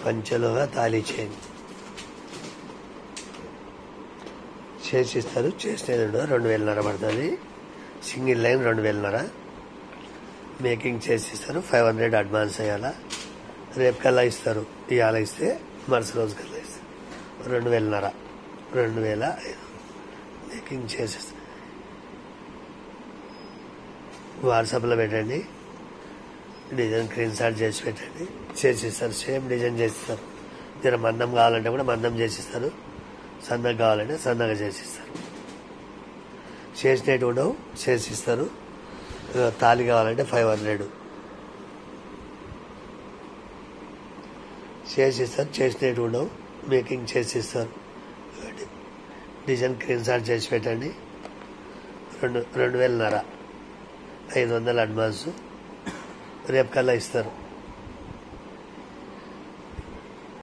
పంచెలుగా thali chain చేసిస్తారు. చేసినది 2,500 పడుతుంది. సింగిల్ లైన్ 2,500 మేకింగ్ చేసిస్తారు. 500 అడ్వాన్స్ అయ్యాలా. రేపు కల్లా ఇస్తారు. ఇవాళ ఇస్తే మరుసటి రోజు కల్లా ఇస్తారు. 2,500 2,500 మేకింగ్ చేసేస్తారు. వాట్సాప్లో పెట్టండి. డిజైన్ స్క్రీన్ షాట్ చేసి పెట్టండి. చేసిస్తారు. సేమ్ డిజైన్ చేసిస్తారు. జర మందం కావాలంటే కూడా మందం చేసిస్తారు. సన్నగా కావాలంటే సన్నగా చేసిస్తారు. చేసినట్టు ఉండవు, చేసిస్తారు. తాళి కావాలంటే 500 చేసిస్తారు. చేసినట్టు ఉండవు, మేకింగ్ చేసిస్తారు. డిజైన్ స్క్రీన్ షాట్ చేసి పెట్టండి. 2,500 500 అడ్వాన్సు. రేపు కల్లా ఇస్తారు.